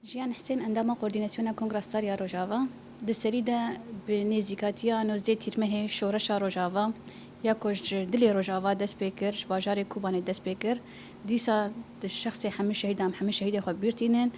جیان حسین اندام کوردیناسیون کنگرستاریا روجاوا دسریده به نزیکاتیا نوزده تیرمه شورش روجاوا یا کج دلی روجاوا دست بکر باجار کوبان دست بکر دیسا الشخص همه شهید خو بیرتینن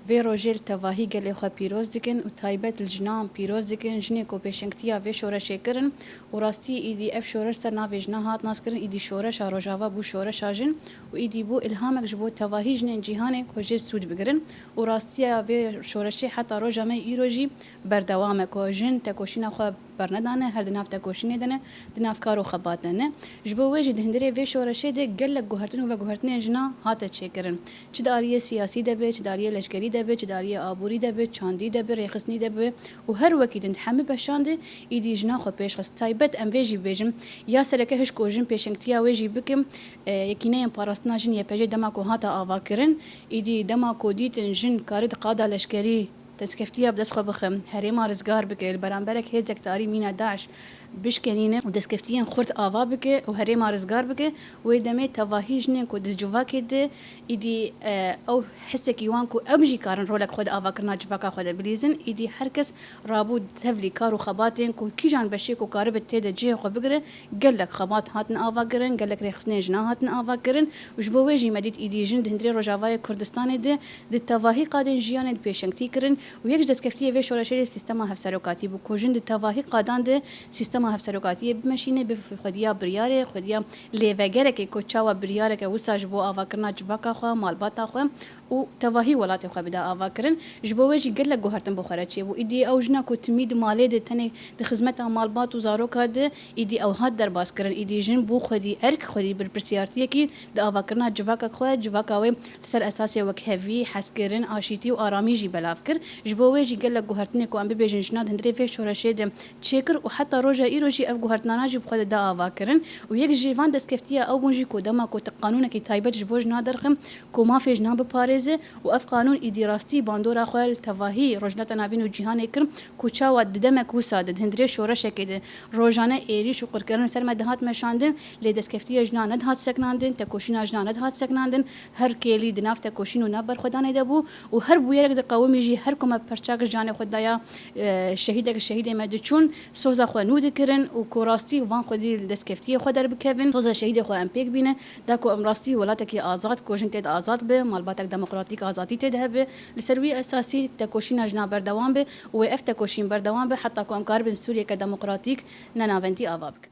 و روجل تواهی گلی خو پیروز دکن و تایبت الجنام پیروز دکن جنی کو پیشنگتیا و شورش کرن و راستی ایدی اف شورش سر ناو جناهات ناس کرن ایدی شورش روجاوا بو شورش اجن و ایدی بو الهامک جبو تواهی جنن جهان کوجه سود بگرن و راستی و شورشی حتی روجامه ایروجی بردوام کو جن تکوشینا خو برندانه هر دناف تکوشینه دنه دناف کارو خباتنه جبو وجه دهندره و شورشی ده گلک گوهرتن و گوهرتن جنا هات چکرن چه داریه سیاسی دبه چه داریه لشکری دبه چه داریه آبوری دبه چاندی دبه ریخسنی دبه و هر وکیدن همه بشانده ایدی جنا خو پیش خست تایبت ام ویجی بجم یا سرکه هش کوجن پیشنگتیا ویجی بکم یکینه پاراستنا جن یپجه دماکو هاتا آوا کرن ایدی دماکو دیتن جن کارد قادا لشکری تسكفتيا بدس خو بخم هريما رزقار بك البرامبرك هيزك تاري مينا داعش بشكنينه ودسكفتيا خرت آوا بك وهريما رزقار بك ويدمي تواهيجن كو دجوفا كده إدي أو حسك يوانكو أبجي كارن رولك خد آوا كرنا جفاكا خد بليزن إدي حركس رابو تهفلي كارو خباتين كو كيجان بشيكو كاربت تيدا جيه خو بقرن قالك خبات هاتن آوا كرن قالك ريخسني جنا هاتن آوا كرن وجبو ويجي مديد إدي جند هندري رجاواي كردستان ده التواهي قادن جيان البيشنكتي كرن ويك دسكفتيه في شورشي سيستم هفسروكاتي بو كوجند التواهي قادان ده سیستم هفسروکاتی بمشینه به خودیا بریاره خودیا لیوگره که کوچاوا بریاره که وساج بو آوا کرنا جواکا خو مالباتا خو و تواهی ولات خو بدا آوا کرن جبو وجی گله گوهرتن بخوره چی و ایدی اوجنا کو تمید مالی ده تنه د خدمت مالبات و زاروکا ده ایدی او هات در باس کرن ایدی جن بو خودی ارک خودی برپرسیارتی کی د آوا کرنا جواکا خو جواکا و سر اساسی وک هوی حسکرن آشیتی و آرامی جی بلاف کر جبو وجی گله گوهرتن کو ام ببیجن جنا هندری فی شورشه ده چیکر و حتی روجا ایروجی اف گوهرتنانا جی بخود دا آوا کرن و یک جیوان دسکفتیا او بونجی کو دما کو قانون کی تایبت جبوج نادرخم کو ما فيش ناب باريزه و اف قانون ایدی راستی باندورا خل تواهی روجنات نابین و جهان کرم کو چاو ددمک وساد هندری شورش کده روجانه ایریش و قرکرن سر مدهات مشاندن لی دسکفتیا جنا ندهات سکناندن تکوشینا جنا ندهات سکناندن هر کلی دناف تکوشینو نبر خدانه دبو و هر بویرک د قومی جی هر کوم پرچاک جان خدایا شهید مدچون سوزا خو نود کرن و کوراستی وان خودی دسکفتی خو در بکوین سوزا شهید خو ام پیک بینه دا کو امراستی ولاتکی آزاد کوجن تد آزاد به مالباتک دموکراتیک آزادی تد هبه لسروی اساسی تکوشین جنا بردوام به و اف تکوشین بردوام به حتی کو امکار بن سوریه که دموکراتیک نناونتی آوابک